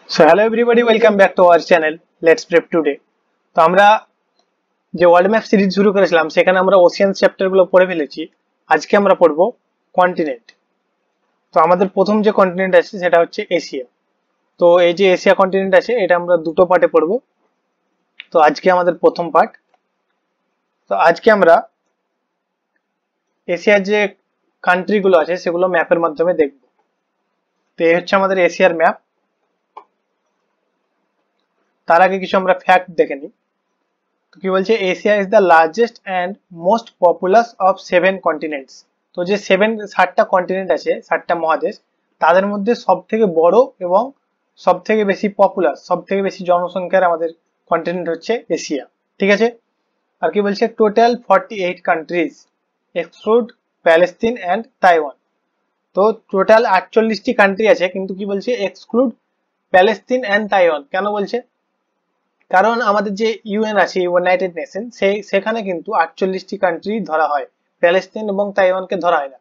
So hello everybody, welcome back to our channel. Let's prep today. তো আমরা যে world map series শুরু করেছিলাম সেখানে আমরা ওশিয়ান চ্যাপ্টার গুলো পড়ে ফেলেছি। আজকে আমরা পড়বো কন্টিনেন্ট। তো আমাদের প্রথম যে কন্টিনেন্ট আছে সেটা হচ্ছে এশিয়া। তো এই যে এশিয়া কন্টিনেন্ট আছে এটা আমরা দুটো পার্টে পড়বো। তো আজকে আমাদের প্রথম পার্ট। তো আজকে আমরা এশিয়ার যে কান্ট্রি গুলো আছে সেগুলো ম্যাপের মাধ্যমে দেখব। তো এই হচ্ছে আমাদের এশিয়ার ম্যাপ। তার আগে কিছু আমরা ফ্যাক্ট দেখে নিই। কি বলছে, Asia is the largest and most populous of 7 continents. তো যে 7টা কন্টিনেন্ট আছে, 7টা মহাদেশ, তাদের মধ্যে সব থেকে বড় এবং সব থেকে বেশি পপুলার, সব থেকে বেশি জনসংখ্যার আমাদের কন্টিনেন্ট হচ্ছে এশিয়া। ঠিক আছে। আর কি বলছে, total 48 countries exclude Palestine and Taiwan. তো টোটাল 48টি কান্ট্রি আছে, কিন্তু কি বলছে এক্সক্লুড প্যালেস্তিন অ্যান্ড তাইওয়ান। কেন বলছে? কারণ আমাদের যে ইউএন আছে, ইউনাইটেড নেশন, সেখানে কিন্তু 48টি কান্ট্রি ধরা হয়, প্যালেস্তিন এবং তাইওয়ানকে ধরা হয় না।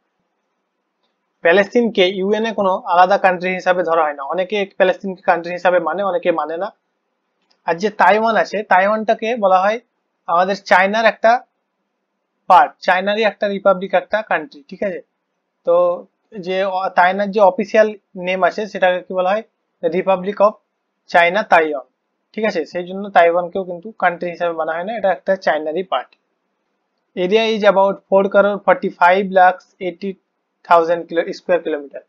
প্যালেস্তিনকে ইউএন এ কোনো আলাদা কান্ট্রি হিসাবে ধরা হয় না। অনেকে প্যালেস্তিনকে কান্ট্রি হিসাবে মানে, অনেকে মানে না। আর যে তাইওয়ান আছে, তাইওয়ানটাকে বলা হয় আমাদের চায়নার একটা পার্ট, চায়নারই একটা রিপাবলিক, একটা কান্ট্রি। ঠিক আছে। তো যে তাইওয়ানের যে অফিসিয়াল নেম আছে সেটাকে কি বলা হয়, রিপাবলিক অফ চায়না তাইওয়ান। ঠিক আছে। সেই জন্য তাইওয়ানকেও কিন্তু কান্ট্রি হিসাবে মানা হয় না, এটা একটা চায়নারই part. Area is about 4,45,80,000 square kilometre.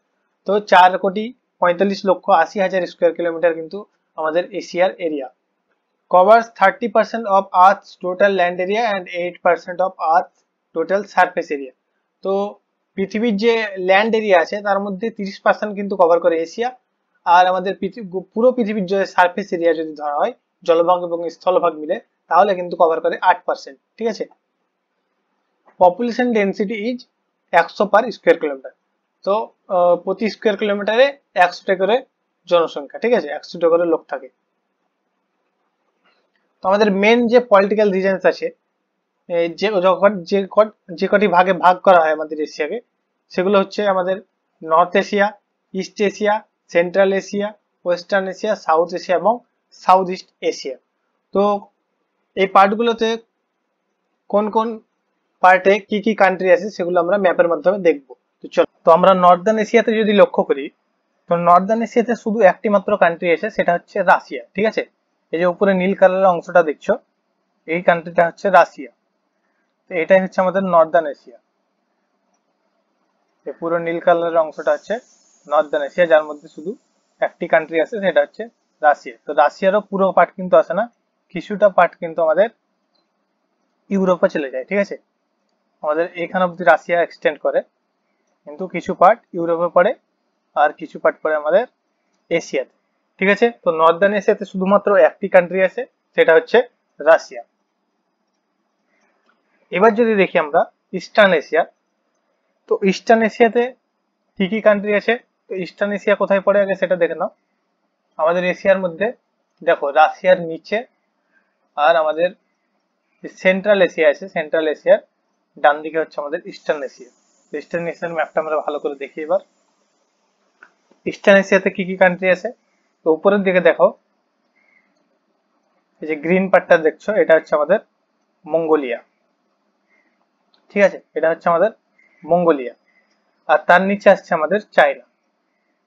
তো 4,45,80,000 স্কোয়ার কিলোমিটার কিন্তু আমাদের এশিয়ার area. Covers 30% of earth's total land area and 8% of earth total surface area. তো পৃথিবীর যে ল্যান্ড এরিয়া আছে তার মধ্যে 30% কিন্তু কভার করে এশিয়া। আর আমাদের পুরো পৃথিবীর যে সারফেস এরিয়া যদি ধরা হয়, জলভাগ এবং স্থলভাগ মিলে, তাহলে কিন্তু কভার করে 8%। ঠিক আছে। Population density is 100 per square kilometre. তো প্রতি স্কোয়ার কিলোমিটারে 100টা করে জনসংখ্যা। ঠিক আছে। 100টা করে লোক থাকে। তো আমাদের মেন যে পলিটিক্যাল রিজনস আছে, যে যখন যে কটি ভাগে ভাগ করা হয় আমাদের এশিয়াকে, সেগুলো হচ্ছে আমাদের north Asia, east Asia, central Asia, western Asia, south Asia এবং সাউথ ইস্ট এশিয়া। তো এই পার্টগুলোতে কোন কোন পার্টে কি কি কান্ট্রি আছে সেগুলো আমরা ম্যাপের মাধ্যমে দেখবো। তো চলো, তো আমরা নর্দার্ন এশিয়াতে যদি লক্ষ্য করি, তো নর্দার্ন এশিয়াতে শুধু একটি মাত্র কান্ট্রি আছে, সেটা হচ্ছে রাশিয়া। ঠিক আছে। এই যে উপরে নীল কালারের অংশটা দেখছো, এই কান্ট্রিটা হচ্ছে রাশিয়া। তো এটাই হচ্ছে আমাদের নর্দার্ন এশিয়া। এই পুরো নীল কালারের অংশটা হচ্ছে নর্দার্ন এশিয়া, যার মধ্যে শুধু একটি কান্ট্রি আছে, সেটা হচ্ছে রাশিয়া। তো রাশিয়ারও পুরো পার্ট কিন্তু আসে না, কিছুটা পার্ট কিন্তু আমাদের ইউরোপে চলে যায়। ঠিক আছে। আমাদের এখানে অব্দি রাশিয়া এক্সটেন্ড করে, কিন্তু কিছু পার্ট ইউরোপে পড়ে আর কিছু পার্ট পড়ে আমাদের এশিয়াতে। ঠিক আছে। তো নর্দার্ন এশিয়াতে শুধুমাত্র একটি কান্ট্রি আছে, সেটা হচ্ছে রাশিয়া। এবার যদি দেখি আমরা ইস্টার্ন এশিয়া, তো ইস্টার্ন এশিয়াতে কি কি কান্ট্রি আছে? তো ইস্টার্ন এশিয়া কোথায় পড়ে আগে সেটা দেখে নাও। আমাদের এশিয়ার মধ্যে দেখো রাশিয়ার নিচে, আর আমাদের সেন্ট্রাল এশিয়া আছে, সেন্ট্রাল এশিয়ার ডান দিকে হচ্ছে আমাদের ইস্টার্ন এশিয়া। ইস্টার্ন এশিয়ার ম্যাপটা আমরা ভালো করে দেখি এবার। ইস্টার্ন এশিয়াতে কি কি কান্ট্রি আছে? তো উপরের দিকে দেখো, এই যে গ্রিন পার্টটা দেখছো, এটা হচ্ছে আমাদের মঙ্গোলিয়া। ঠিক আছে। এটা হচ্ছে আমাদের মঙ্গোলিয়া। আর তার নিচে আসছে আমাদের চায়না।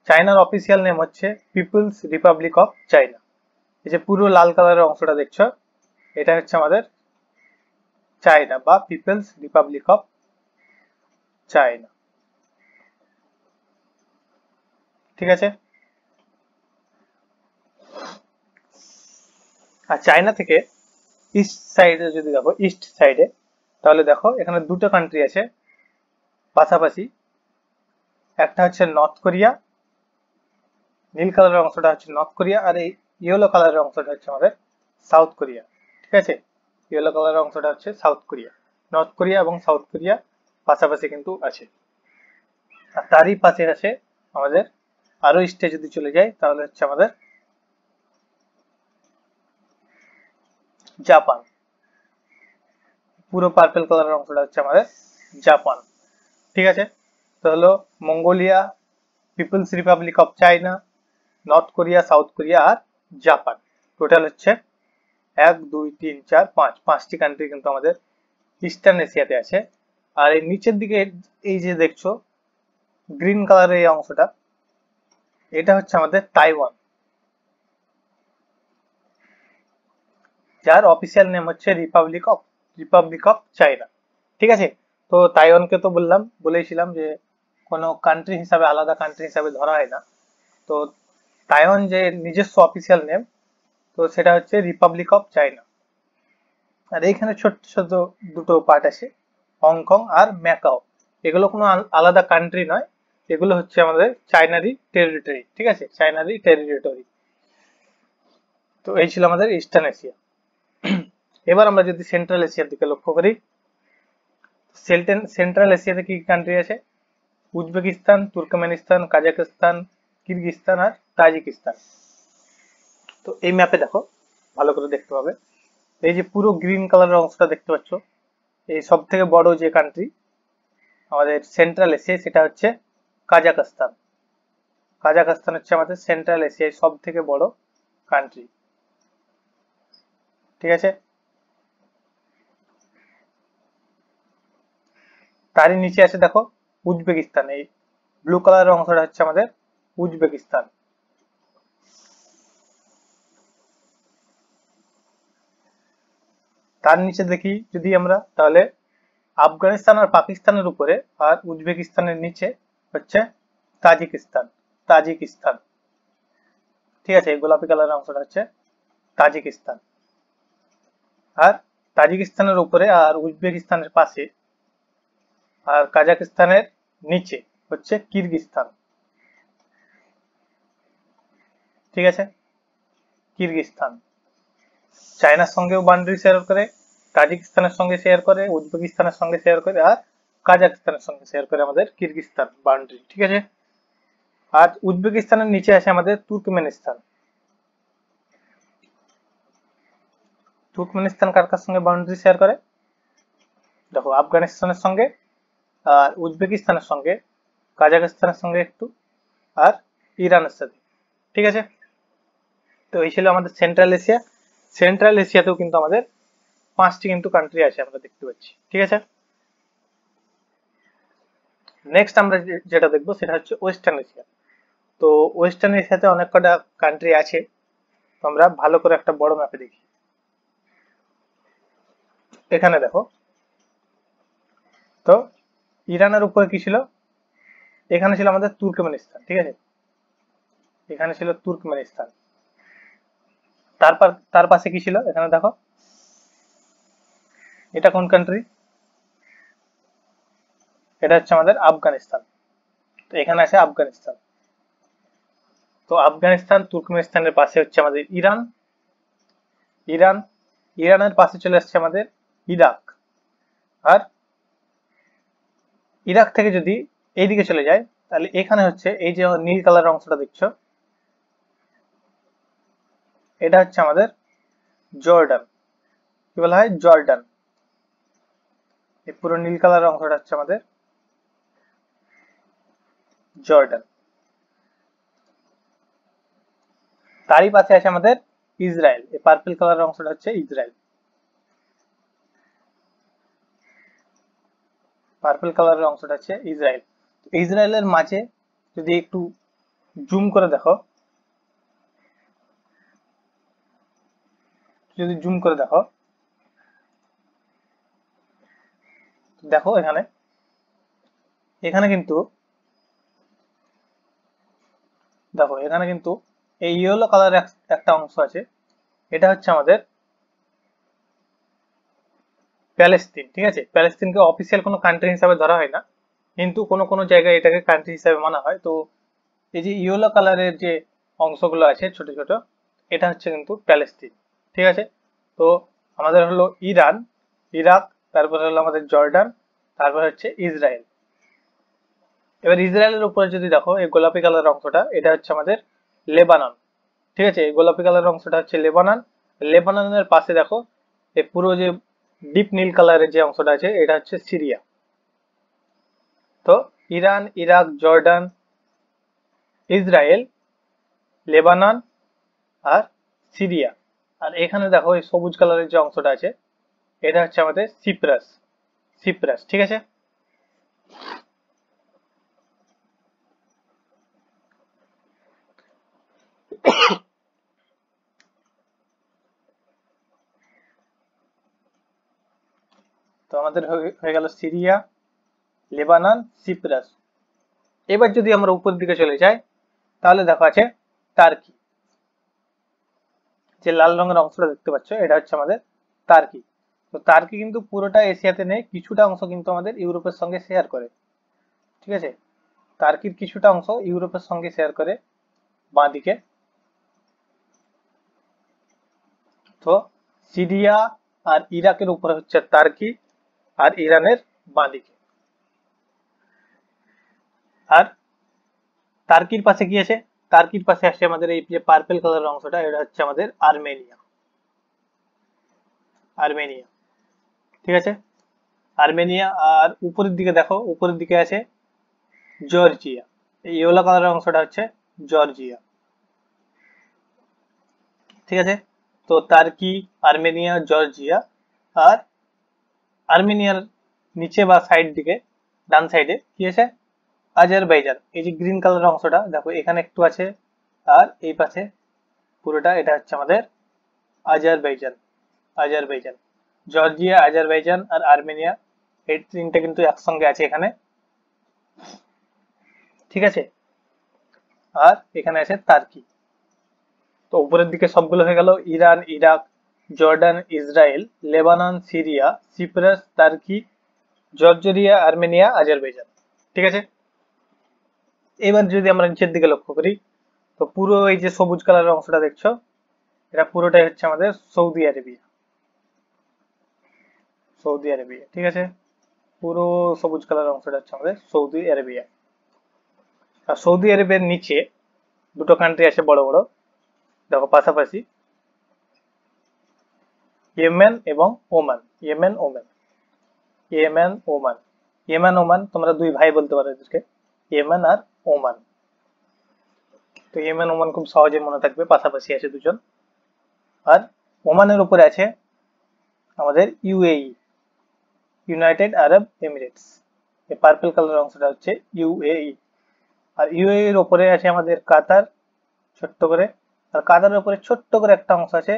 চায়নার অফিসিয়াল নেম হচ্ছে পিপলস রিপাবলিক অফ চায়না। এই যে পুরো লাল কালারের অংশটা দেখছো, এটা হচ্ছে আমাদের চায়না বা পিপলস রিপাবলিক অফ চায়না। ঠিক আছে। আর চায়না থেকে ইস্ট সাইডে যদি দেখো, ইস্ট সাইডে, তাহলে দেখো এখানে দুটো কান্ট্রি আছে পাশাপাশি। একটা হচ্ছে নর্থ কোরিয়া, নীল কালারের অংশটা হচ্ছে নর্থ কোরিয়া, আর এই ইয়েলো কালারের অংশটা হচ্ছে আমাদের সাউথ কোরিয়া। ঠিক আছে। ইয়েলো কালারের অংশটা হচ্ছে সাউথ কোরিয়া। নর্থ কোরিয়া এবং সাউথ কোরিয়া পাশাপাশি কিন্তু আছে। আর তারই পাশে আছে আমাদের, আরো ইস্টে যদি চলে যাই তাহলে হচ্ছে আমাদের জাপান। পুরো পার্পল কালারের অংশটা হচ্ছে আমাদের জাপান। ঠিক আছে। তো হলো Mongolia, People's Republic of China, North Korea, South Korea আর জাপান। টোটাল হচ্ছে 1 2 3 4 5, 5টি কান্ট্রি কিন্তু আমাদের ইস্টার্ন এশিয়াতে আছে। আর এই নিচের দিকে এই যে দেখছো গ্রিন কালারের এই অংশটা, এটা হচ্ছে আমাদের তাইওয়ান, যার অফিসিয়াল নেম হচ্ছে রিপাবলিক অফ চায়না। ঠিক আছে, তো তাইওয়ানকে তো বলেছিলাম যে কোনো কান্ট্রি হিসাবে, আলাদা কান্ট্রি হিসাবে ধরা হয় না। তো তাইওয়ান যে নিজস্ব অফিসিয়াল নেম, তো সেটা হচ্ছে রিপাবলিক অফ চায়না। আর এইখানে ছোট ছোট দুটো পার্ট আছে, হংকং আর ম্যাকাও। এগুলো কোনো আলাদা কান্ট্রি নয়, এগুলো হচ্ছে আমাদের চায়নারই টেরিটরি। ঠিক আছে, চায়নারই টেরিটরি। তো এই ছিল আমাদের ইস্টার্ন এশিয়া। এবার আমরা যদি সেন্ট্রাল এশিয়ার দিকে লক্ষ্য করি, সেন্ট্রাল এশিয়াতে কি কান্ট্রি আছে? উজবেকিস্তান, তুর্কমেনিস্তান, কাজাখস্তান, কিরগিজস্তান আর তাজিকিস্তান। তো এই ম্যাপে দেখো, ভালো করে দেখতে পাবে, এই যে পুরো গ্রিন কালারের অংশটা দেখতে পাচ্ছ, এই সব থেকে বড় যে কান্ট্রি আমাদের সেন্ট্রাল এশিয়া, সেটা হচ্ছে কাজাখস্তান। কাজাখস্তান হচ্ছে আমাদের সেন্ট্রাল এশিয়ার সব থেকে বড় কান্ট্রি। ঠিক আছে, তারই নিচে আছে দেখো উজবেকিস্তান। এই ব্লু কালারের অংশটা হচ্ছে আমাদের উজবেকিস্তান। তার নিচে দেখি যদি আমরা, তাহলে আফগানিস্তান আর পাকিস্তানের উপরে আর উজবেকিস্তানের নিচে হচ্ছে তাজিকিস্তান। তাজিকিস্তান, ঠিক আছে, এই গোলাপি কালারের অংশটা হচ্ছে তাজিকিস্তান। আর তাজিকিস্তানের উপরে আর উজবেকিস্তানের পাশে আর কাজাকিস্তানের নিচে হচ্ছে কিরগিজস্তান। ঠিক আছে, কিরগিজস্তান চায়নার সঙ্গেও বাউন্ডারি শেয়ার করে, তাজিকিস্তানের সঙ্গে শেয়ার করে, উজবেকিস্তানের সঙ্গে শেয়ার করে আর কাজাখস্তানের সঙ্গে শেয়ার করে আমাদের কিরগিজস্তান বাউন্ডারি। ঠিক আছে, আর উজবেকিস্তানের নিচে আছে আমাদের তুর্কমেনিস্তান। তুর্কমেনিস্তান কার কার সঙ্গে বাউন্ডারি শেয়ার করে? দেখো, আফগানিস্তানের সঙ্গে আর উজবেকিস্তানের সঙ্গে, কাজাখস্তানের সঙ্গে একটু, আর ইরানের সাথে। ঠিক আছে, তো এই ছিল আমাদের সেন্ট্রাল এশিয়া। সেন্ট্রাল এশিয়াতেও কিন্তু আমাদের 5টি কিন্তু কান্ট্রি আছে, আমরা দেখতে পাচ্ছি। ঠিক আছে, নেক্সট আমরা যেটা দেখবো সেটা হচ্ছে ওয়েস্টার্ন এশিয়া। তো ওয়েস্টার্ন এশিয়াতে অনেক কটা কান্ট্রি আছে, তো আমরা ভালো করে একটা বড় ম্যাপে দেখি। এখানে দেখো, তো ইরানের উপরে কি ছিল? এখানে ছিল আমাদের তুর্কমেনিস্তান। ঠিক আছে, এখানে ছিল তুর্কমেনিস্তান। তারপর তার পাশে কি ছিল? এখানে দেখো, এটা কোন কান্ট্রি? এটা হচ্ছে আমাদের আফগানিস্তান। তো এখানে আছে আফগানিস্তান। তো আফগানিস্তান, তুর্কমেনিস্তানের পাশে হচ্ছে আমাদের ইরান। ইরান ইরানের পাশে চলে আসছে আমাদের ইরাক। আর ইরাক থেকে যদি এইদিকে চলে যায়, তাহলে এখানে হচ্ছে এই যে নীল কালার অংশটা দেখছো, এটা হচ্ছে আমাদের জর্ডান। কি বলা হয়? জর্ডান। এই পুরো নীল কালার অংশটা হচ্ছে আমাদের জর্ডান। তারই পাশে আছে আমাদের ইসরায়েল। এই পার্পল কালার অংশটা হচ্ছে ইসরায়েল। পার্পল কালারের অংশটা হচ্ছে ইসরায়েল। ইসরায়েলের মাঝে যদি একটু জুম করে দেখো, দেখো এখানে এখানে কিন্তু দেখো, এখানে কিন্তু এই ইয়েলো কালার একটা অংশ আছে, এটা হচ্ছে আমাদের প্যালেস্তিন। ঠিক আছে, প্যালেস্তিনকে অফিসিয়াল কোনো কান্ট্রি হিসাবে ধরা হয় না, কিন্তু কোনো কোনো জায়গায় এটাকে কান্ট্রি হিসাবে মানা হয়। তো এই যে ইয়েলো কালারের যে অংশগুলো আছে ছোট ছোট, এটা হচ্ছে কিন্তু প্যালেস্তিন। ঠিক আছে, তো আমাদের হলো ইরান, ইরাক, তারপরে হলো আমাদের জর্ডান, তারপর হচ্ছে ইসরায়েল। এবার ইসরায়েলের উপরে যদি দেখো, এই গোলাপি কালার অংশটা, এটা হচ্ছে আমাদের লেবানন। ঠিক আছে, এই গোলাপি কালার অংশটা হচ্ছে লেবানন। লেবাননের পাশে দেখো, এই পুরো যে ডিপ নীল কালারের যে অংশটা আছে, এটা হচ্ছে সিরিয়া। তো Iran, Iraq, Jordan, Israel, Lebanon আর সিরিয়া। আর এখানে দেখো এই সবুজ কালারের যে অংশটা আছে এটা হচ্ছে আমাদের সিপ্রাস। সিপ্রাস, ঠিক আছে। তো আমাদের হয়ে গেল সিরিয়া, লেবানন, সিপ্রাস। এবার যদি আমরা উপর দিকে চলে যাই তাহলে দেখো আছে টার্কি। যে লাল রঙের অংশটা দেখতে পাচ্ছ এটা হচ্ছে আমাদের টার্কি। তো টার্কি কিন্তু পুরোটা এশিয়াতে নেই, কিছুটা অংশ কিন্তু আমাদের ইউরোপের সঙ্গে শেয়ার করে, ঠিক আছে। টার্কির কিছুটা অংশ ইউরোপের সঙ্গে শেয়ার করে বাঁদিকে। তো সিরিয়া আর ইরাকের উপরে হচ্ছে টার্কি আর ইরানের বাঁদিকে। আর টার্কির পাশে কি আছে? টার্কির পাশে আসছে আমাদের এই যে পার্পল কালারের অংশটা, এটা হচ্ছে আমাদের আর্মেনিয়া। আর্মেনিয়া, ঠিক আছে। আর্মেনিয়া। আর উপরের দিকে দেখো, উপরের দিকে আছে জর্জিয়া। এই ইয়েলো কালারের অংশটা হচ্ছে জর্জিয়া, ঠিক আছে। তো টার্কি, আর্মেনিয়া, জর্জিয়া। আর আর্মেনিয়ার নিচে বা সাইড দিকে ডান সাইডে কি আছে? আজারবাইজান। এই যে গ্রিন কালারের অংশটা দেখো এখানে একটু আছে, আর এই পাশে পুরোটা এটা হচ্ছে আমাদের আজারবাইজান। আজারবাইজান, জর্জিয়া, আজারবাইজান আর আর্মেনিয়া, এই তিনটা কিন্তু একসঙ্গে আছে এখানে, ঠিক আছে। আর এখানে আছে টার্কি। তো উপরের দিকে সবগুলো হয়ে গেল Iran, Iraq, Jordan, Israel, Lebanon, Syria, Cyprus, Turkey, Georgia, Armenia, Azerbaijan, ঠিক আছে। এবার যদি আমরা নিচের দিকে লক্ষ্য করি তো পুরো এই যে সবুজ কালারের অংশটা দেখছো এটা পুরোটাই হচ্ছে আমাদের সৌদি আরবিয়া। সৌদি আরবিয়া, ঠিক আছে। পুরো সবুজ কালারের অংশটা হচ্ছে আমাদের সৌদি আরবিয়া। আর সৌদি আরবের নিচে দুটো কান্ট্রি আছে বড় বড়, দেখো পাশাপাশি, ইয়েমেন এবং Oman. Yemen, Oman. Yemen, Oman. Yemen, Oman তোমরা দুই ভাই বলতে পারো এদেরকে, ইয়েমেন আর ওমান। তো ইয়েমেন, ওমান খুব সহজে মনে থাকবে, পাশাপাশি আছে দুজন। আর ওমানের উপরে আছে আমাদের ইউএই, ইউনাইটেড আরব এমিরেটস। এই পার্পল কালার অংশটা হচ্ছে ইউএই। আর ইউএই এর উপরে আছে আমাদের কাতার, ছোট্ট করে। আর কাতারের উপরে ছোট্ট করে একটা অংশ আছে,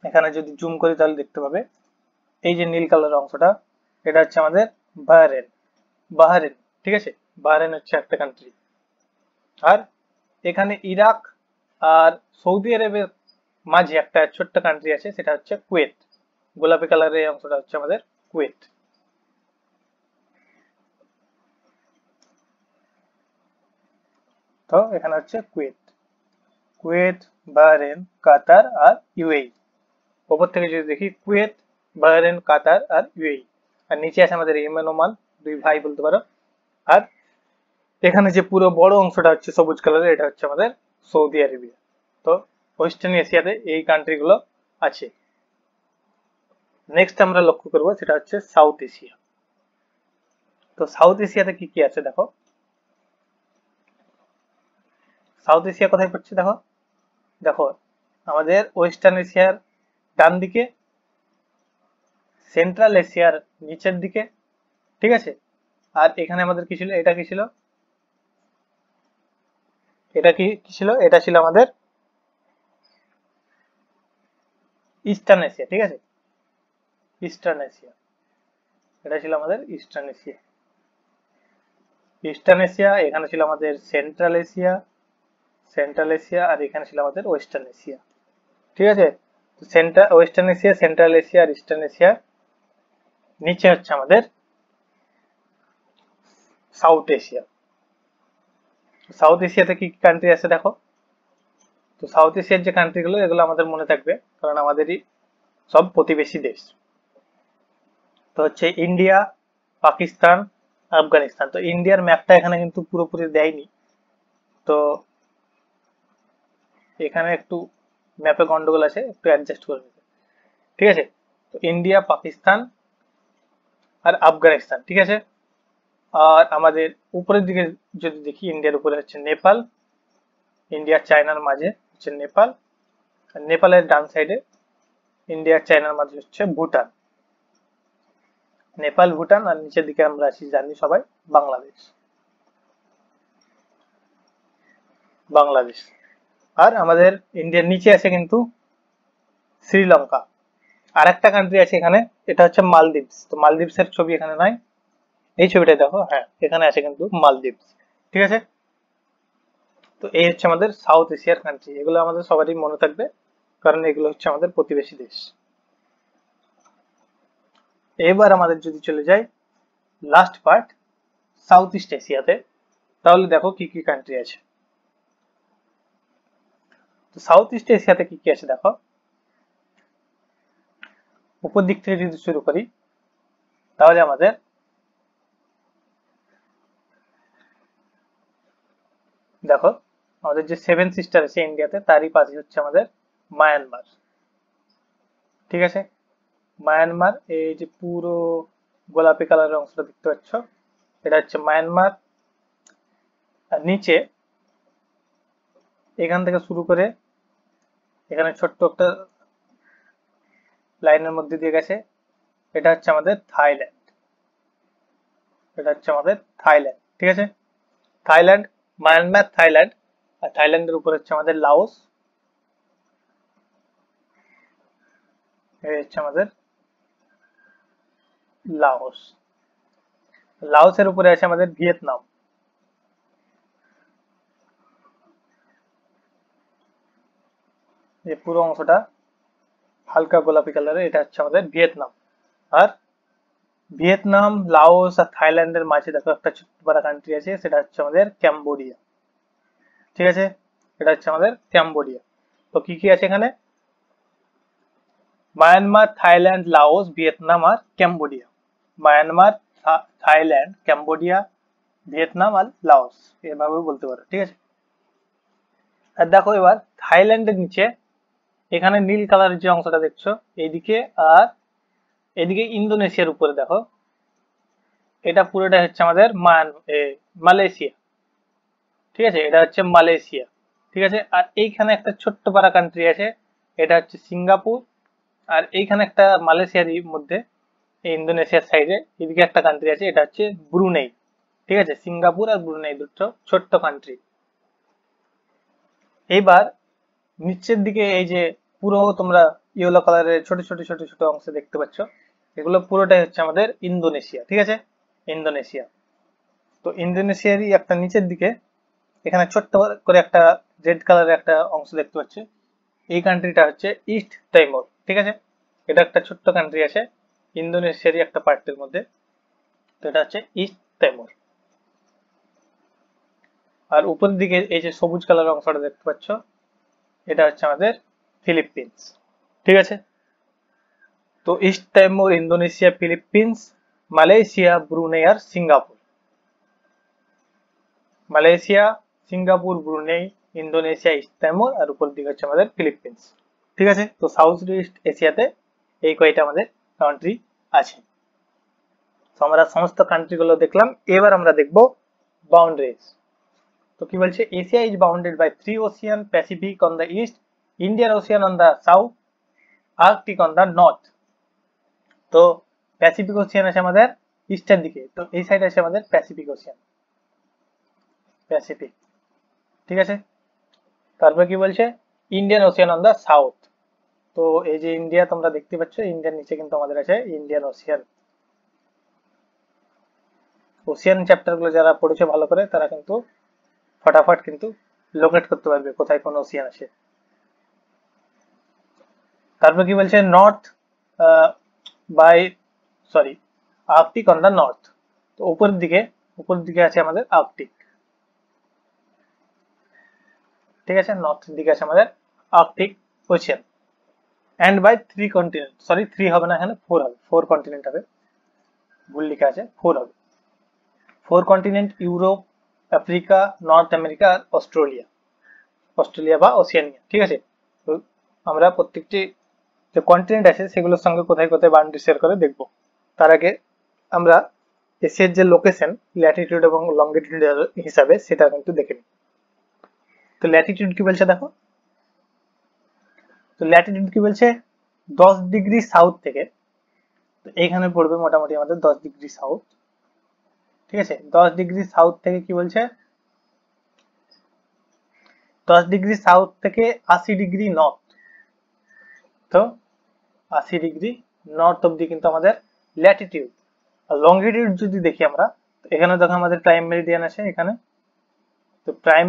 এখানে যদি জুম করি তাহলে দেখতে পাবে এই যে নীল কালার অংশটা, এটা হচ্ছে আমাদের বাহরেন। বাহরেন, ঠিক আছে। বাহরেন হচ্ছে একটা কান্ট্রি। আর এখানে ইরাক আর সৌদি আরবের মাঝে একটা ছোট্ট কান্ট্রি আছে, সেটা হচ্ছে কুয়েত। গোলাপি কালারের এই অংশটা হচ্ছে আমাদের কুয়েত। তো এখানে হচ্ছে কুয়েত। কুয়েত, বাহরেন, কাতার আর ইউএই। ওপর থেকে যদি দেখি কুয়েত, বাহরেন, কাতার আর ইউএই। আর নিচে আছে আমাদের ইয়েমেন, ওমান, দুই ভাই বলতে পারো। আর এখানে যে পুরো বড় অংশটা হচ্ছে সবুজ কালারের, এটা হচ্ছে আমাদের সৌদি আরবিয়া। তো ওয়েস্টার্ন এশিয়াতে এই কান্ট্রিগুলো আছে। নেক্সট আমরা লক্ষ্য করবো সেটা হচ্ছে সাউথ এশিয়া। তো সাউথ এশিয়াতে কি কি আছে দেখো। সাউথ এশিয়া কোথায় পড়ছে দেখো। দেখো আমাদের ওয়েস্টার্ন এশিয়ার ডান দিকে, সেন্ট্রাল এশিয়ার নিচের দিকে, ঠিক আছে। আর এখানে আমাদের কি ছিল, এটা কি ছিল, এটা কি কি ছিল, এটা ছিল আমাদের ইস্টার্ন এশিয়া, ঠিক আছে। ইস্টার্ন এশিয়া, এটা ছিল আমাদের ইস্টার্ন এশিয়া। ইস্টার্ন এশিয়া, এখানে ছিল আমাদের সেন্ট্রাল এশিয়া। সেন্ট্রাল এশিয়া আর এখানে ছিল আমাদের ওয়েস্টার্ন এশিয়া, ঠিক আছে। Central, western Asia, central Asia আর ইস্টার্ন এশিয়া নিচে হচ্ছে আমাদের সাউথ এশিয়া। সাউথ এশিয়াতে কি কি কান্ট্রি আছে দেখো। তো সাউথ এশিয়ার যে কান্ট্রি গুলো এগুলো আমাদের মনে থাকবে, কারণ আমাদেরই সব প্রতিবেশী দেশ। তো হচ্ছে ইন্ডিয়া, পাকিস্তান, আফগানিস্তান। তো ইন্ডিয়ার ম্যাপটা এখানে কিন্তু পুরোপুরি দেয়নি, তো এখানে একটু ম্যাপে গন্ডগোল আছে, একটু অ্যাডজাস্ট করে নেবে, ঠিক আছে। তো ইন্ডিয়া, পাকিস্তান আর আফগানিস্তান, ঠিক আছে। আর আমাদের উপরের দিকে যদি দেখি, ইন্ডিয়ার উপরে হচ্ছে নেপাল, ইন্ডিয়া চায়নার মাঝে হচ্ছে নেপাল, আর নেপালের ডান সাইডে ইন্ডিয়া চায়নার মাঝে হচ্ছে ভুটান। নেপাল ভুটান, আর নিচের দিকে আমরা আছি জানি সবাই বাংলাদেশ। বাংলাদেশ আর আমাদের ইন্ডিয়ার নিচে আছে কিন্তু শ্রীলঙ্কা। আর একটা কান্ট্রি আছে এখানে, এটা হচ্ছে মালদ্বীপস। তো মালদ্বীপসের ছবি এখানে নাই, এই ছবিটা দেখো, হ্যাঁ এখানে আছে কিন্তু মালদ্বীপস। ঠিক আছে, তো এই হচ্ছে আমাদের সাউথ এশিয়ার কান্ট্রি। এগুলো আমাদের সবারই মনে থাকবে, কারণ এগুলো হচ্ছে আমাদের প্রতিবেশী দেশ। এবার আমাদের যদি চলে যাই লাস্ট পার্ট সাউথ ইস্ট এশিয়াতে, তাহলে দেখো কি কি কান্ট্রি আছে। তো সাউথ ইস্ট এশিয়াতে কি কি আছে দেখো। উপর দিক থেকে যদি শুরু করি, তাহলে আমাদের দেখো, আমাদের যে সেভেন সিস্টার আছে ইন্ডিয়াতে, তারই পাশে হচ্ছে আমাদের মায়ানমার। ঠিক আছে, মায়ানমার, এই যে পুরো গোলাপি কালারের অংশটা দেখতে পাচ্ছ, এটা হচ্ছে মায়ানমার। আর নিচে এখান থেকে শুরু করে এখানে ছোট্ট একটা লাইনের মধ্যে দিয়ে গেছে, এটা হচ্ছে আমাদের থাইল্যান্ড। এটা হচ্ছে আমাদের থাইল্যান্ড। ঠিক আছে, থাইল্যান্ড, মায়ানমার, থাইল্যান্ড। আর থাইল্যান্ডের উপর হচ্ছে আমাদের লাওস। এই হচ্ছে আমাদের লাওস। লাওসের উপরে আছে আমাদের ভিয়েতনাম। যে পুরো অংশটা হালকা গোলাপি কালারের, এটা হচ্ছে আমাদের ভিয়েতনাম। আর ভিয়েতনাম, লাওস আর থাইল্যান্ডের মাঝে দেখো একটা ছোট্ট পারা কান্ট্রি আছে, সেটা হচ্ছে আমাদের ক্যাম্বোডিয়া। ঠিক আছে, এটা হচ্ছে আমাদের ক্যাম্বোডিয়া। তো কি কি আছে এখানে, মায়ানমার, থাইল্যান্ড, লাওস, ভিয়েতনাম আর Cambodia. Myanmar, Thailand, Cambodia, Vietnam আর লাওস, এভাবে বলতে পারো। ঠিক আছে, আর দেখো এবার থাইল্যান্ডের নিচে এখানে নীল কালারের যে অংশটা দেখছো এইদিকে, আর এদিকে ইন্দোনেশিয়ার উপরে দেখো, এটা পুরোটা হচ্ছে আমাদের মালয়েশিয়া। ঠিক আছে, এটা হচ্ছে মালয়েশিয়া। ঠিক আছে, আর এইখানে একটা ছোট্ট পারা কান্ট্রি আছে, এটা হচ্ছে সিঙ্গাপুর। আর এইখানে একটা মালয়েশিয়ারই মধ্যে এই ইন্দোনেশিয়ার সাইডে এদিকে একটা কান্ট্রি আছে, এটা হচ্ছে ব্রুনেই। ঠিক আছে, সিঙ্গাপুর আর ব্রুনেই দুটো ছোট্ট কান্ট্রি। এইবার নিচের দিকে এই যে পুরো তোমরা ইয়েলো কালারের ছোট ছোট ছোট ছোট অংশ দেখতে পাচ্ছ, এগুলো পুরোটাই হচ্ছে আমাদের ইন্দোনেশিয়া। ঠিক আছে, ইন্দোনেশিয়া। তো ইন্দোনেশিয়ারই একটা নিচের দিকে এখানে ছোট্ট করে একটা রেড কালারের একটা অংশ দেখতে পাচ্ছি, এই কান্ট্রিটা হচ্ছে ইস্ট তাইমুর। ঠিক আছে, এটা একটা ছোট্ট কান্ট্রি আছে ইন্দোনেশিয়ারই একটা পার্টের মধ্যে, তো এটা হচ্ছে ইস্ট তাইমুর। আর উপরের দিকে এই যে সবুজ কালারের অংশটা দেখতে পাচ্ছ, এটা হচ্ছে আমাদের ফিলিপিন্স। ঠিক আছে, তো East Timor, Indonesia, Philippines, Malaysia, Brunei আর Singapore. Malaysia, Singapore, Brunei, Indonesia, East Timor, আর উপর দিকে হচ্ছে আমাদের ফিলিপিন্স। ঠিক আছে, তো সাউথ ইস্ট এশিয়াতে এই কয়টা আমাদের কান্ট্রি আছে। তো আমরা সমস্ত কান্ট্রি গুলো দেখলাম। এবার আমরা দেখবো বাউন্ডারিজ। তো কি বলছে, Asia is bounded by 3 ocean, Pacific on the east, Indian ocean on the south, Arctic on the north. তো প্যাসিফিক ওশিয়ান আছে আমাদের ইস্টের দিকে, তো এই সাইড আছে আমাদের প্যাসিফিক ওশিয়ান, প্যাসিফিক। ঠিক আছে, তারপর কি বলছে, Indian ocean on the south. তো এই যে ইন্ডিয়া তোমরা দেখতে পাচ্ছ, ইন্ডিয়ার নিচে কিন্তু আমাদের আছে ইন্ডিয়ান ওশিয়ান। ওশিয়ান চ্যাপ্টার গুলো যারা পড়েছে ভালো করে, তারা কিন্তু ফটাফট কিন্তু লোকেট করতে পারবে কোথায় কোন ওশিয়ান আছে। তারপর কি বলছে, north by sorry Arctic on the north. তো উপরের দিকে আছে আমাদের আর্কটিক। ঠিক আছে, নর্থ দিকে আছে আমাদের Arctic ocean. And by 3 continent, sorry 3 হবে না, এখানে 4 হবে, 4 কন্টিনেন্ট হবে, ভুল লেখা আছে, 4 হবে। 4 continent, Europe, Africa, North America আর অস্ট্রেলিয়া, অস্ট্রেলিয়া বা ওসিয়ানিয়া। ঠিক আছে, তো আমরা প্রত্যেকটি যে কন্টিনেন্ট আছে সেগুলোর সঙ্গে কোথায় কোথায় বাউন্ডারি শেয়ার করে দেখব। তার আগে আমরা এশিয়ার যে লোকেশন ল্যাটিটিউড এবং লঙ্গিটিউড হিসাবে সেটা কিন্তু দেখে নিই। তো ল্যাটিটিউড কি বলছে দেখো, তো ল্যাটিটিউড কি বলছে 10 ডিগ্রি সাউথ থেকে, তো এইখানে পড়বে মোটামুটি আমাদের 10 ডিগ্রি সাউথ, ঠিক আছে। 10 ডিগ্রি সাউথ থেকে কি বলছে, 10 ডিগ্রি সাউথ থেকে 80 ডিগ্রি নর্থ, তো 80 ডিগ্রি নর্থ অব্দি কিন্তু আমাদের ল্যাটিটিউড। আর লঙ্গিটিউড যদি দেখি আমরা, এখানে দেখো আমাদের প্রাইম মেরিডিয়ান আছে এখানে, তো প্রাইম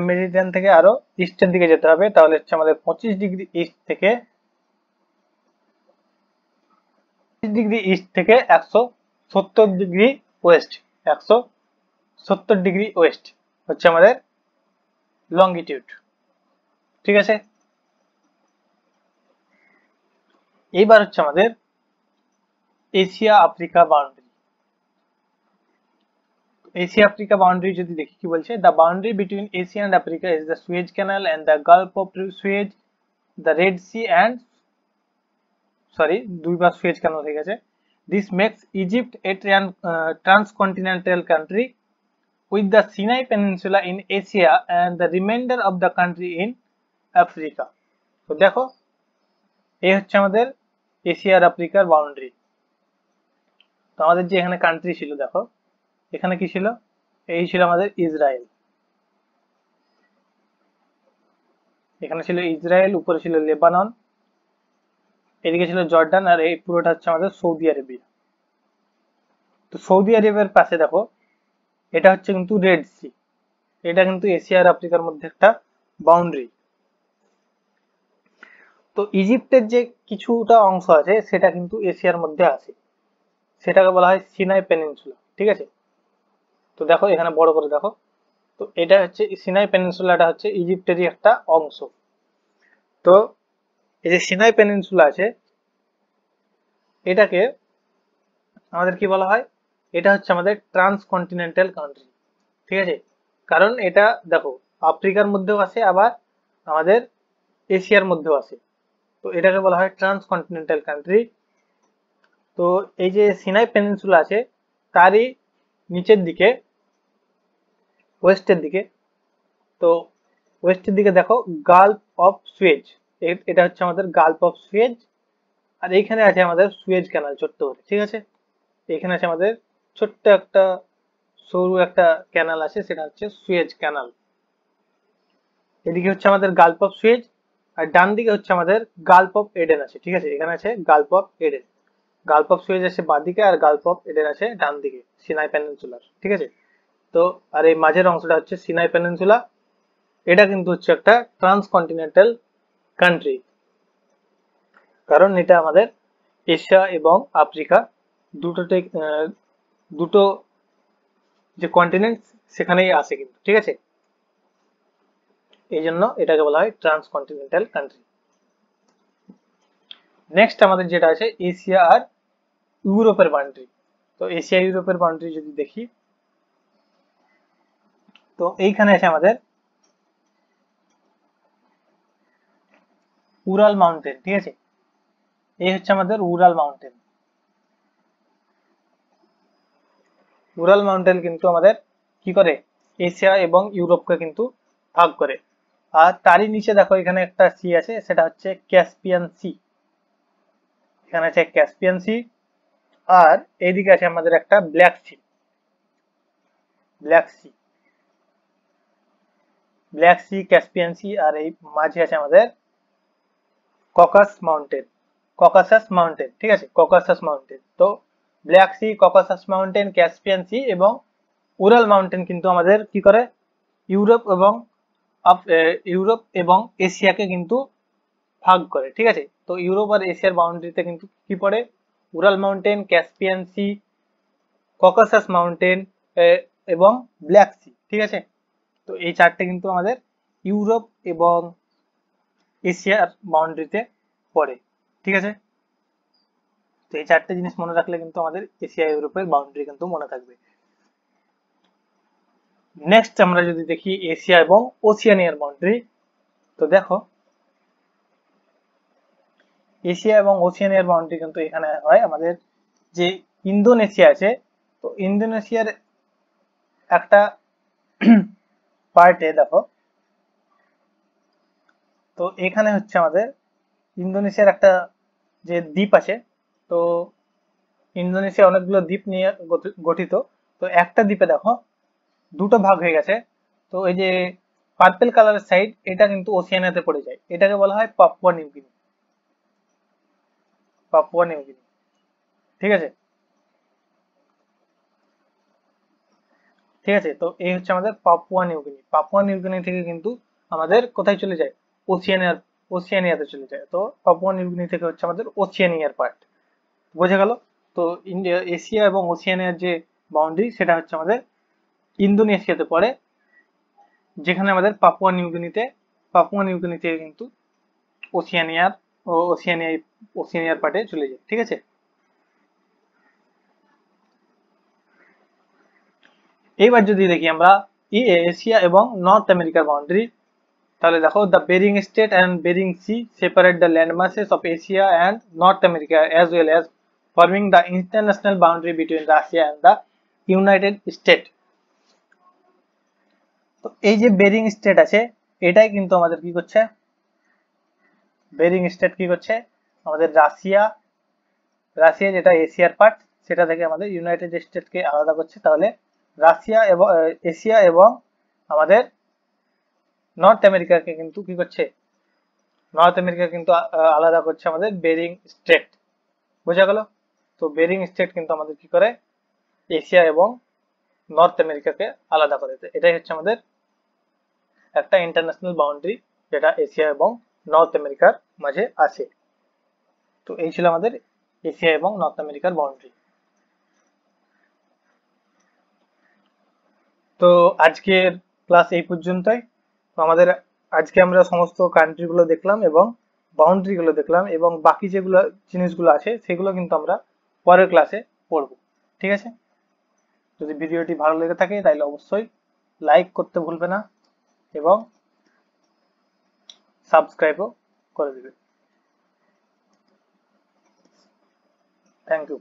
মেরিডিয়ান থেকে আরো ইস্টের দিকে যেতে হবে, তাহলে হচ্ছে আমাদের 25 ডিগ্রি ইস্ট থেকে 170 ডিগ্রি ওয়েস্ট, 170 ডিগ্রি ওয়েস্ট হচ্ছে আমাদের লঙ্গিটিউড, ঠিক আছে। এইবার হচ্ছে আমাদের Asia Africa boundary. Asia Africa boundary যদি দেখি কি বলছে, the boundary between Asia and Africa is the Suez Canal and the Gulf of Suez, the Red Sea and দুইবার সুয়েজ ক্যানাল হয়ে গেছে। This makes Egypt a transcontinental country with the Sinai Peninsula in Asia and the remainder of the country in Africa। তো দেখো এই হচ্ছে আমাদের Asia আর আফ্রিকার boundary. তো আমাদের যে এখানে কান্ট্রি ছিল দেখো, এখানে কি ছিল, এই ছিল আমাদের ইসরায়েল, এখানে ছিল ইসরায়েল, উপরে ছিল লেবানন, এদিকে ছিল জর্ডান, আর এই পুরোটা হচ্ছে আমাদের সৌদি আরবিয়া। তো সৌদি আরবের পাশে দেখো এটা হচ্ছে কিন্তু রেড সি, এটা কিন্তু এশিয়া আর আফ্রিকার মধ্যে একটা বাউন্ডারি। তো ইজিপ্টের যে কিছুটা অংশ আছে সেটা কিন্তু এশিয়ার মধ্যে আছে, সেটাকে বলা হয় সিনাই পেনিনসুলা, ঠিক আছে। তো দেখো এখানে বড় করে দেখো, তো এটা হচ্ছে সিনাই পেনিনসুলাটা হচ্ছে ইজিপ্টেরই একটা অংশ। তো এই যে সিনাই পেনিনসুলা আছে এটাকে আমাদের কি বলা হয়, এটা হচ্ছে আমাদের ট্রান্সকন্টিনেন্টাল কান্ট্রি, ঠিক আছে। কারণ এটা দেখো আফ্রিকার মধ্যেও আছে আবার আমাদের এশিয়ার মধ্যেও আছে, তো এটাকে বলা হয় ট্রান্সকন্টিনেন্টাল কান্ট্রি। তো এই যে সিনাই পেনিনসুলা আছে তারই নিচের দিকে ওয়েস্টের দিকে, তো ওয়েস্টের দিকে দেখো গালফ অফ সুয়েজ, এটা হচ্ছে আমাদের গালফ অফ সুয়েজ, আর এইখানে আছে আমাদের সুয়েজ ক্যানাল ছোট্ট করে, ঠিক আছে। এখানে আছে আমাদের ছোট্ট একটা সরু একটা ক্যানাল আছে, সেটা হচ্ছে সুয়েজ ক্যানাল। এদিকে হচ্ছে আমাদের গালফ অফ সুয়েজ, আর ডান দিকে হচ্ছে আমাদের গালফ অফ এডেন আছে, ঠিক আছে। এখানে আছে gulf of Aden, gulf of Suez আছে বাঁদিকে আর গালফ অফ এডেন আছে ডান দিকে সিনাই পেনিনসুলার, ঠিক আছে। তো আর এই মাঝের অংশটা হচ্ছে সিনাই পেনিনসুলা, এটা কিন্তু হচ্ছে একটা ট্রান্সকন্টিনেন্টাল কান্ট্রি, কারণ এটা আমাদের এশিয়া এবং আফ্রিকা দুটো যে কন্টিনেন্ট সেখানেই আছে কিন্তু, ঠিক আছে। এই জন্য এটাকে বলা হয় ট্রান্সকন্টিনেন্টাল কান্ট্রি। নেক্সট আমাদের যেটা আছে এশিয়া আর ইউরোপের বাউন্ডারি। তো এশিয়া ইউরোপের বাউন্ডারি যদি দেখি, তো এইখানে আছে আমাদের উরাল মাউন্টেন, ঠিক আছে। এই হচ্ছে আমাদের উরাল মাউন্টেন। উরাল মাউন্টেন কিন্তু আমাদের কি করে, এশিয়া এবং ইউরোপকে কিন্তু ভাগ করে। আর তারই নিচে দেখো এখানে একটা সি আছে, সেটা হচ্ছে ক্যাসপিয়ান সি, এখানে আছে ক্যাসপিয়ান সি, আর এইদিকে আছে আমাদের একটা Black Sea, Black Sea, Black Sea, Caspian Sea, আর এই মাঝে আছে আমাদের ককাসাস মাউন্টেন, ঠিক আছে, ককাসাস মাউন্টেন। তো Black Sea, Caucasus Mountain, Caspian Sea এবং উরাল মাউন্টেন কিন্তু আমাদের কি করে, ইউরোপ এবং ইউরোপ এবং এশিয়াকে কিন্তু ভাগ করে, ঠিক আছে। তো ইউরোপ আর এশিয়ার বাউন্ডারিতে কিন্তু কি পড়ে, Ural Mountain, Caspian Sea, Caucasus Mountain এবং ব্ল্যাক সি, ঠিক আছে। তো এই চারটে কিন্তু আমাদের ইউরোপ এবং এশিয়ার বাউন্ডারিতে পড়ে, ঠিক আছে। তো এই চারটে জিনিস মনে রাখলে কিন্তু আমাদের এশিয়া ইউরোপের বাউন্ডারি কিন্তু মনে থাকবে। নেক্সট আমরা যদি দেখি এশিয়া এবং ওসিয়ানিয়ার বাউন্ডারি, তো দেখো এশিয়া এবং ওসিয়ানিয়ার বাউন্ডারি কিন্তু এখানে হয় আমাদের যে ইন্দোনেশিয়া আছে, তো ইন্দোনেশিয়ার একটা পার্টে দেখো, তো এখানে হচ্ছে আমাদের ইন্দোনেশিয়ার একটা যে দ্বীপ আছে, তো ইন্দোনেশিয়া অনেকগুলো দ্বীপ নিয়ে গঠিত। তো একটা দ্বীপে দেখো দুটো ভাগ হয়ে গেছে। তো এই যে পার্পল কালারের সাইড, এটা কিন্তু ওসিয়ানিয়াতে পড়ে যায়, এটাকে বলা হয় পাপুয়া নিউগিনি। পাপুয়া নিউগিনি, ঠিক আছে। ঠিক আছে, তো এই হচ্ছে আমাদের পাপুয়া নিউগিনি। পাপুয়া নিউগিনি থেকে কিন্তু আমাদের কোথায় চলে যায়, ওসিয়ানিয়ার, ওসিয়ানিয়াতে চলে যায়। তো পাপুয়া নিউগিনি থেকে হচ্ছে আমাদের ওসিয়ানিয়ার পার্ট, বোঝা গেল। তো ইন্ডিয়া, এশিয়া এবং ওসিয়ানিয়ার যে বাউন্ডারি, সেটা হচ্ছে আমাদের ইন্দোনেশিয়াতে পড়ে, যেখানে আমাদের পাপুয়া নিউগিনি থেকে কিন্তু ওসিয়ানিয়ার ও ওসিয়ানিয়ার পার্টে চলে যায়, ঠিক আছে। এইবার যদি দেখি আমরা এশিয়া এবং নর্থ আমেরিকার বাউন্ডারি, তাহলে দেখো, the Bering strait and Bering sea separate the land masses of Asia and North America as well as forming the international boundary between Russia and the United States। তো এই যে Bering state আছে, এটাই কিন্তু আমাদের কি করছে, বেরিং স্টেট কি করছে, আমাদের রাশিয়া, রাশিয়া যেটা এশিয়ার পার্ট, সেটা থেকে আমাদের ইউনাইটেড স্টেটকে আলাদা করছে। তাহলে রাশিয়া এবং এশিয়া এবং আমাদের নর্থ আমেরিকাকে কিন্তু কি করছে, নর্থ আমেরিকা কিন্তু আলাদা করছে আমাদের বেরিং স্ট্রেট, বোঝা গেল। তো বেরিং স্ট্রেট কিন্তু আমাদের কি করে, এশিয়া এবং নর্থ আমেরিকাকে আলাদা করে। এটাই হচ্ছে আমাদের একটা ইন্টারন্যাশনাল বাউন্ডারি, যেটা এশিয়া এবং নর্থ আমেরিকার মাঝে আছে। তো এই ছিল আমাদের এশিয়া এবং নর্থ আমেরিকার বাউন্ডারি। তো আজকের ক্লাস এই পর্যন্তই। তো আমাদের আজকে আমরা সমস্ত কান্ট্রি গুলো দেখলাম এবং বাউন্ডারি গুলো দেখলাম, এবং বাকি যেগুলো জিনিসগুলো আছে সেগুলো কিন্তু আমরা পরের ক্লাসে পড়বো, ঠিক আছে। যদি ভিডিওটি ভালো লেগে থাকে তাহলে অবশ্যই লাইক করতে ভুলবে না এবং সাবস্ক্রাইবও করে দেবে। Thank you.